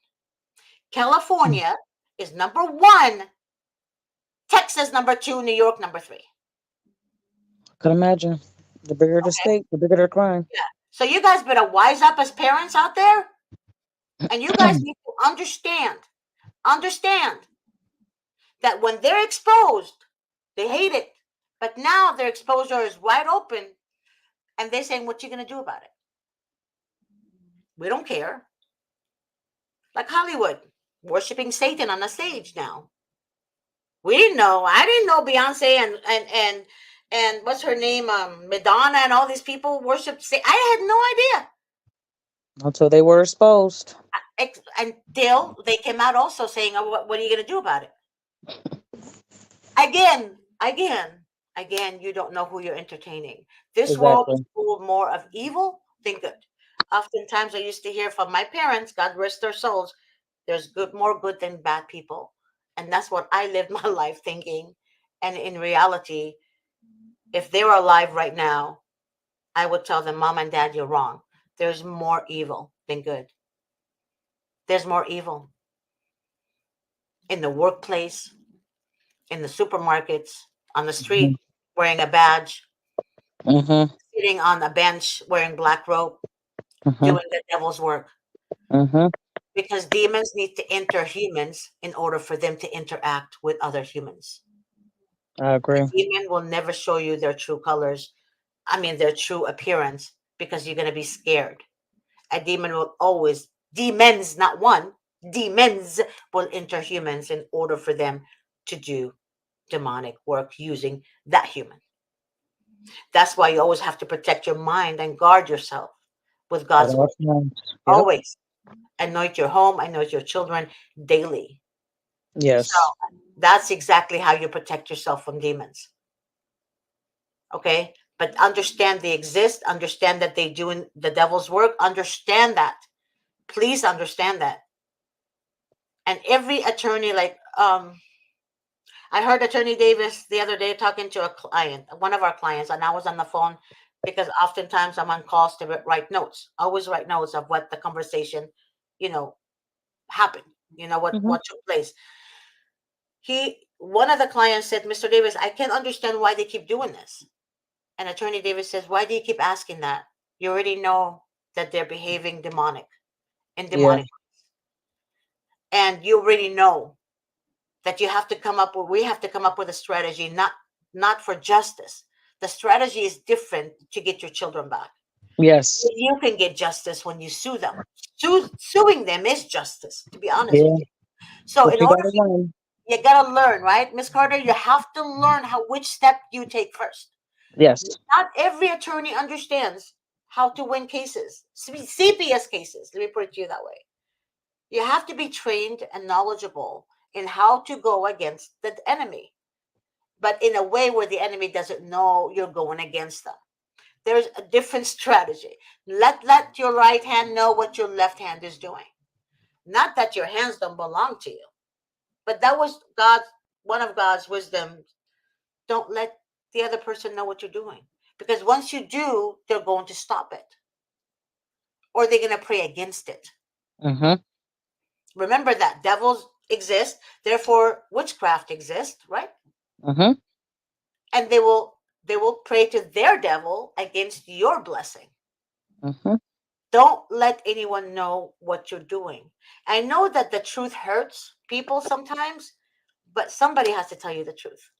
California is number one. Texas number two. New York number three. Could imagine. The bigger the Okay. state, the bigger the crime. Yeah. So you guys better wise up as parents out there, and you guys need to understand that when they're exposed, they hate it. But now their exposure is wide open, and they're saying, "What you gonna do about it?" We don't care. Like Hollywood, worshiping Satan on the stage now. We didn't know. I didn't know Beyonce and what's her name, Madonna, and all these people worship. I had no idea Until they were exposed. until they came out also saying, "Oh, what are you going to do about it?" Again, you don't know who you're entertaining. This world is Exactly. full more of evil than good. Oftentimes, I used to hear from my parents, God rest their souls, there's more good than bad people. And that's what I lived my life thinking. And in reality, if they were alive right now, I would tell them, Mom and Dad, you're wrong. There's more evil than good. There's more evil in the workplace, in the supermarkets, on the Mm-hmm. street, wearing a badge, Mm-hmm. sitting on a bench, wearing black robe, Mm-hmm. doing the devil's work. Mm-hmm. Because demons need to enter humans in order for them to interact with other humans. I A agree. demon will never show you their true colors. I mean, their true appearance, because you're going to be scared. A demon will always, demons, not one, demons will enter humans in order for them to do demonic work using that human. That's why you always have to protect your mind and guard yourself with At God's all word. times. Yep. Always anoint your home, anoint your children daily. So Yes. that's exactly how you protect yourself from demons. Okay. But understand they exist, understand that they doing the devil's work, understand that. Please understand that. And every attorney, like I heard Attorney Davis the other day talking to a client, one of our clients, and I was on the phone because oftentimes I'm on calls to write notes. I always write notes of what the conversation, you know, happened. You know Hmm. what took place. One of the clients said, "Mr. Davis, I can't understand why they keep doing this." And Attorney Davis says, "Why do you keep asking that? You already know that they're behaving demonic and Yeah. demonic, and you already know that we have to come up with a strategy, not for justice. The strategy is different to get your children back. Yes. You can get justice when you sue them. Suing them is justice, to be honest with Yeah. you. So But in you order gotta for learn. you gotta learn, right, Miss Carter? You have to learn how which step you take first. Yes. Not every attorney understands how to win cases, CPS cases. Let me put it to you that way. You have to be trained and knowledgeable in how to go against the enemy, but in a way where the enemy doesn't know you're going against them. There's a different strategy. Let your right hand know what your left hand is doing. Not that your hands don't belong to you, but that was one of God's wisdom. Don't let the other person know what you're doing, because once you do, they're going to stop it, or they're going to pray against it. Mm-hmm. Remember that devils exist, therefore witchcraft exists, right? Mm-hmm. And they will pray to their devil against your blessing. Mm-hmm. Don't let anyone know what you're doing. I know that the truth hurts people sometimes, but somebody has to tell you the truth.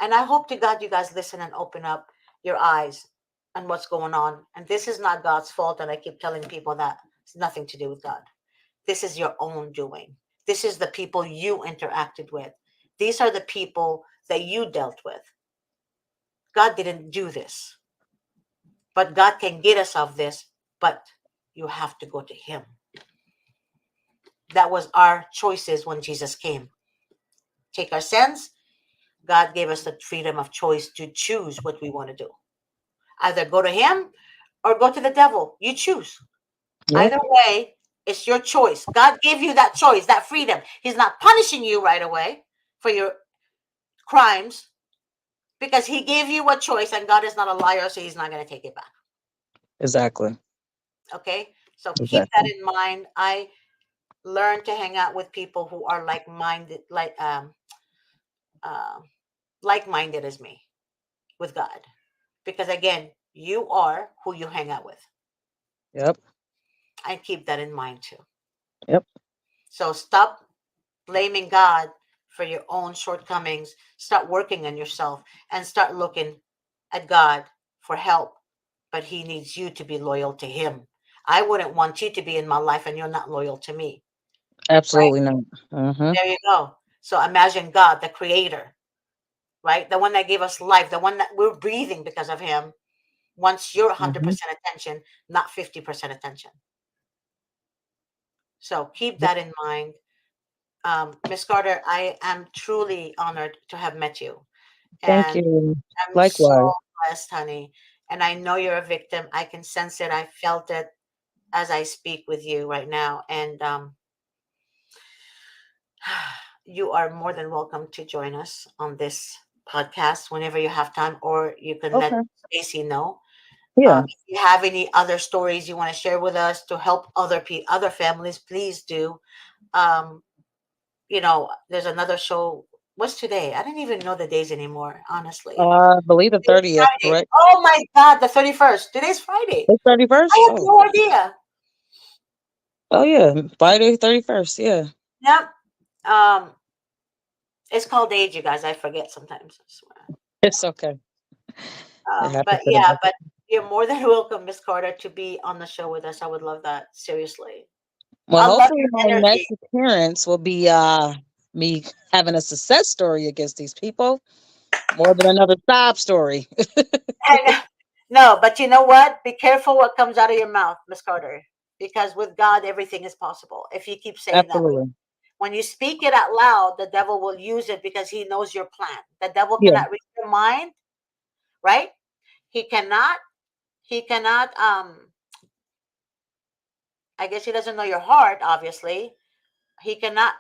And I hope to God you guys listen and open up your eyes on what's going on. And this is not God's fault. And I keep telling people that it's nothing to do with God. This is your own doing. This is the people you interacted with. These are the people that you dealt with. God didn't do this, but God can get us of this, but you have to go to Him. That was our choices when Jesus came. Take our sins. God gave us the freedom of choice to choose what we want to do. Either go to Him or go to the devil. You choose. Yep. Either way, it's your choice. God gave you that choice, that freedom. He's not punishing you right away for your crimes because He gave you a choice, and God is not a liar, so He's not going to take it back. Exactly. Okay? So keep that Exactly. in mind. I learned to hang out with people who are like-minded, uh, like-minded as me with God. Because again, you are who you hang out with. Yep. I keep that in mind too. Yep. So stop blaming God for your own shortcomings. Start working on yourself and start looking at God for help. But He needs you to be loyal to Him. I wouldn't want you to be in my life and you're not loyal to me, right? Absolutely not. Mm-hmm. There you go. So imagine God, the creator, right? The one that gave us life, the one that we're breathing because of Him, wants your Mm-hmm. 100% attention, not 50% attention. So keep Yep. that in mind. Miss Carter, I am truly honored to have met you. Thank And you. I'm so Likewise. blessed, honey. And I know you're a victim. I can sense it. I felt it as I speak with you right now. And you are more than welcome to join us on this podcast whenever you have time, or you can let Okay. Stacy know. Yeah. If you have any other stories you want to share with us to help other families, please do. Um, there's another show. What's today? I don't even know the days anymore, honestly. I believe the Today's 30th, Friday. correct? Oh my God, the 31st. Today's Friday. The 31st? I had Oh. no idea. Oh yeah. Friday 31st. Yeah. Yep. Um, it's called age, you guys. I forget sometimes. I swear. It's okay. It happens But to the yeah, best. but you're more than welcome, Miss Carter, to be on the show with us. I would love that. Seriously. Well, I love hopefully my your energy. next appearance will be me having a success story against these people more than another sob story. And no, but you know what? Be careful what comes out of your mouth, Miss Carter, because with God, everything is possible. If you keep saying that, Absolutely. when you speak it out loud, the devil will use it because he knows your plan. The devil Yeah. cannot read your mind, right? He cannot. He cannot. I guess he doesn't know your heart. Obviously, he cannot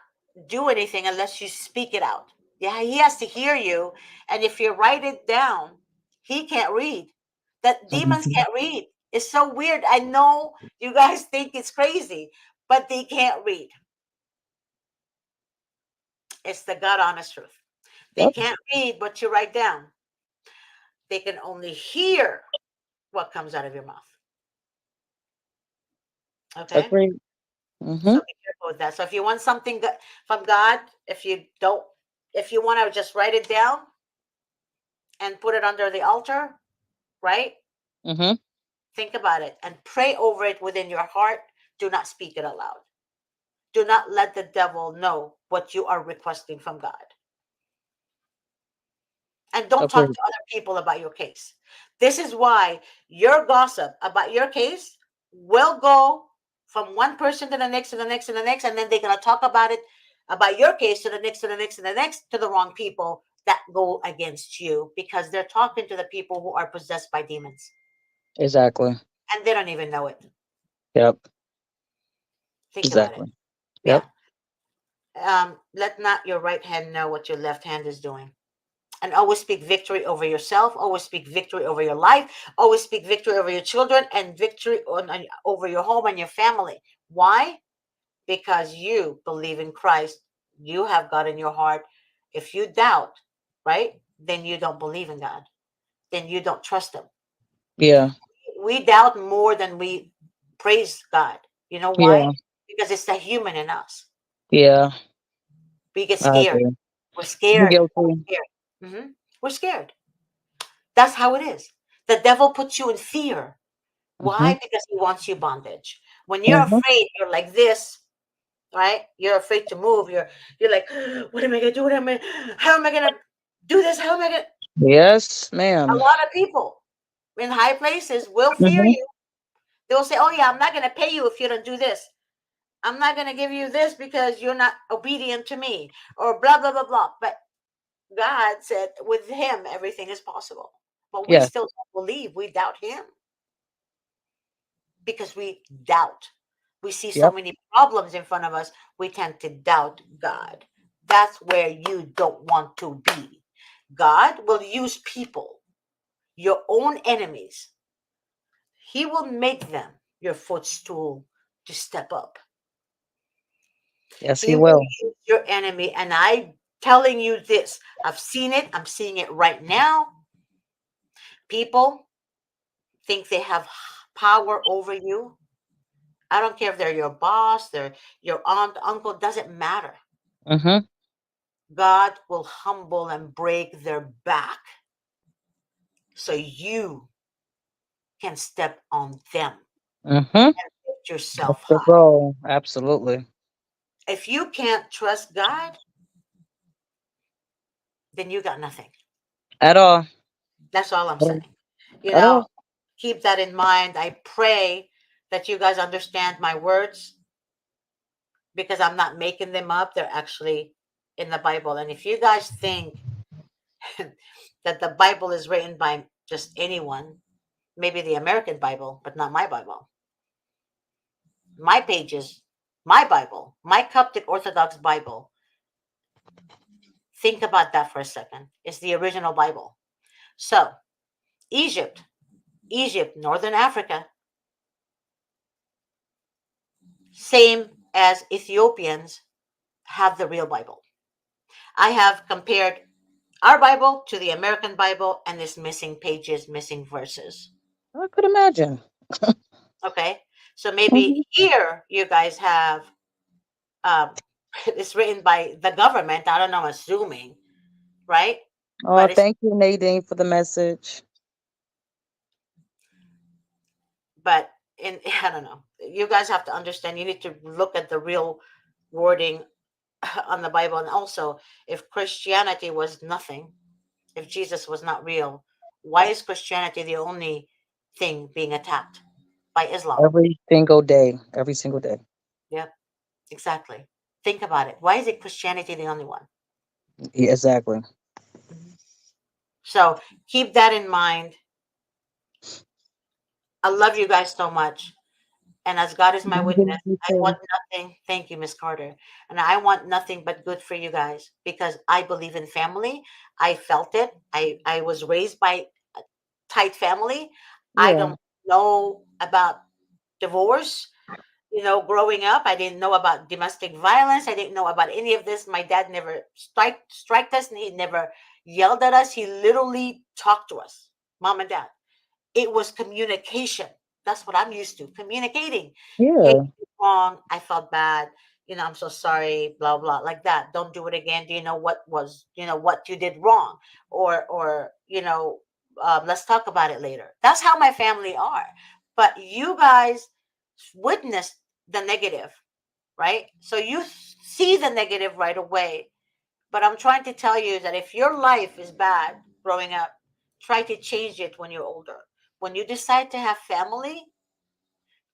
do anything unless you speak it out. Yeah, he has to hear you, and if you write it down, he can't read. That demons Mhm. can't read. It's so weird. I know you guys think it's crazy, but they can't read. It's the God honest truth. They Yep. can't read what you write down. They can only hear what comes out of your mouth. Okay? Agreed. Hmm. So be careful with that. So if you want something from God, if you don't, if you want to just write it down and put it under the altar, right? Hmm. Think about it and pray over it within your heart. Do not speak it aloud. Do not let the devil know what you are requesting from God. And don't talk Agreed. to other people about your case. This is why your gossip about your case will go from one person to the next, to the next, to the next, and then they're going to talk about it, about your case, to the next, to the next, to the next, to the wrong people that go against you because they're talking to the people who are possessed by demons Exactly. and they don't even know it. Yep. Think about it. Exactly. Yeah. Yep. Let not your right hand know what your left hand is doing. And always speak victory over yourself. Always speak victory over your life. Always speak victory over your children and victory over your home and your family. Why? Because you believe in Christ. You have God in your heart. If you doubt, right, then you don't believe in God. Then you don't trust Him. Yeah. We doubt more than we praise God. You know why? Yeah. Because it's the human in us. Yeah. We get I scared. agree. We're I'm scared. guilty. We're scared. We're scared. That's how it is. The devil puts you in fear. Hmm. Why? Because he wants you bondage. When you're Hmm. afraid, you're like this, right? You're afraid to move. You're like, what am I gonna do? How am I gonna do this? How am I gonna Yes, a ma'am. lot of people in high places will fear Hmm. you. They'll say, oh yeah, I'm not gonna pay you if you don't do this. I'm not gonna give you this because you're not obedient to me, or blah blah blah blah. But God said with him everything is possible. But we Yes. still don't believe, we doubt him because we doubt. We see so Yep. many problems in front of us, we tend to doubt God. That's where you don't want to be. God will use people, your own enemies. He will make them your footstool to step up. Yes, he He will will. use your enemy. And I telling you this, I've seen it, I'm seeing it right now. People think they have power over you. I don't care if they're your boss, they're your aunt, uncle, doesn't matter. Hmm. God will humble and break their back so you can step on them Hmm. and lift That's yourself the high. goal. Absolutely. If you can't trust God, then you got nothing. At all. That's all I'm At all. saying. You At know, all. keep that in mind. I pray that you guys understand my words because I'm not making them up. They're actually in the Bible. And if you guys think that the Bible is written by just anyone, maybe the American Bible, but not my Bible. My pages, my Bible, my Coptic Orthodox Bible. Think about that for a second. It's the original Bible. So, Egypt, Northern Africa, same as Ethiopians have the real Bible. I have compared our Bible to the American Bible and there's missing pages, missing verses. I could imagine. Okay. So maybe Hmm. here you guys have um, it's written by the government. I don't know, I'm assuming, right? Oh, But it's thank you, Nadine, for the message. But in I don't know. You guys have to understand. You need to look at the real wording on the Bible, and also if Christianity was nothing, if Jesus was not real, why is Christianity the only thing being attacked by Islam? Every single day. Every single day. Yep, exactly. Think about it. Why is it Christianity the only one? Yeah, exactly. Mhm. So keep that in mind. I love you guys so much. And as God is my witness, I want nothing. Thank you, Miss Carter. And I want nothing but good for you guys because I believe in family. I felt it. I was raised by a tight family. I Yeah. don't know about divorce. Growing up, I didn't know about domestic violence. I didn't know about any of this. My dad never striked us, and he never yelled at us. He literally talked to us, mom and dad. It was communication. That's what I'm used to, communicating. Hey, Yeah. wrong. I felt bad. I'm so sorry. Blah blah, like that. Don't do it again. Do you know what you did wrong, or let's talk about it later. That's how my family are. But you guys witnessed the negative, right? So you see the negative right away. But I'm trying to tell you that if your life is bad growing up, try to change it when you're older. When you decide to have family,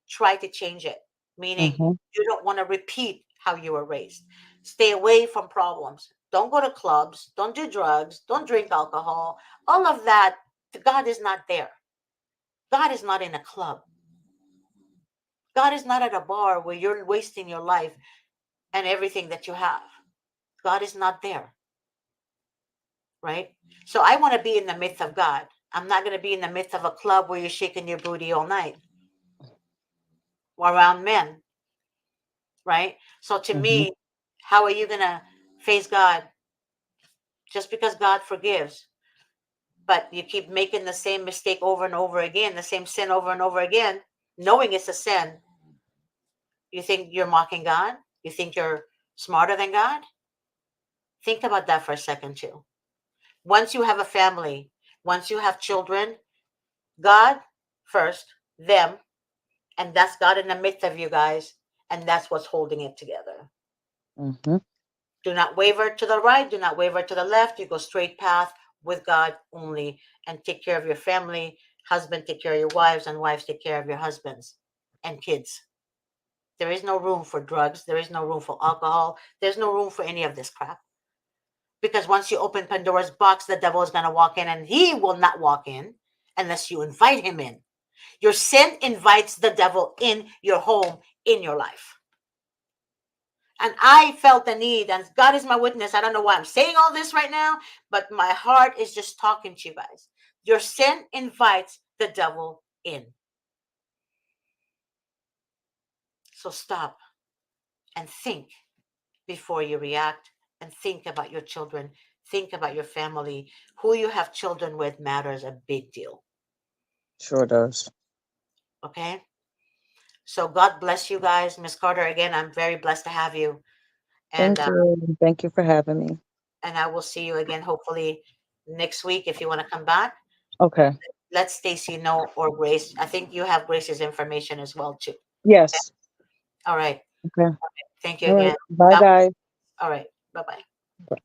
try to change it. Meaning, Mm-hmm. you don't want to repeat how you were raised. Stay away from problems. Don't go to clubs. Don't do drugs. Don't drink alcohol. All of that, God is not there. God is not in a club. God is not at a bar where you're wasting your life and everything that you have. God is not there, right? So I want to be in the midst of God. I'm not going to be in the midst of a club where you're shaking your booty all night or around men, right? So to Mm-hmm. me, how are you going to face God just because God forgives, but you keep making the same mistake over and over again, the same sin over and over again, knowing it's a sin? You think you're mocking God? You think you're smarter than God? Think about that for a second, too. Once you have a family, once you have children, God first, them, and that's God in the midst of you guys, and that's what's holding it together. Mm-hmm. Do not waver to the right, do not waver to the left. You go straight path with God only, and take care of your family. Husband, take care of your wives, and wives, take care of your husbands and kids. There is no room for drugs. There is no room for alcohol. There's no room for any of this crap. Because once you open Pandora's box, the devil is going to walk in, and he will not walk in unless you invite him in. Your sin invites the devil in your home, in your life. And I felt the need, and God is my witness. I don't know why I'm saying all this right now, but my heart is just talking to you guys. Your sin invites the devil in. So stop and think before you react, and think about your children. Think about your family. Who you have children with matters a big deal. Sure does. Okay? So God bless you guys. Miss Carter, again, I'm very blessed to have you. And Thank you. Thank you for having me. I will see you again hopefully next week if you want to come back. Okay. Let Stacy know, or Grace. I think you have Grace's information as well too. Okay. Yes. All right. Okay. Thank you All right. again. Bye, God- guys. All right. Bye bye.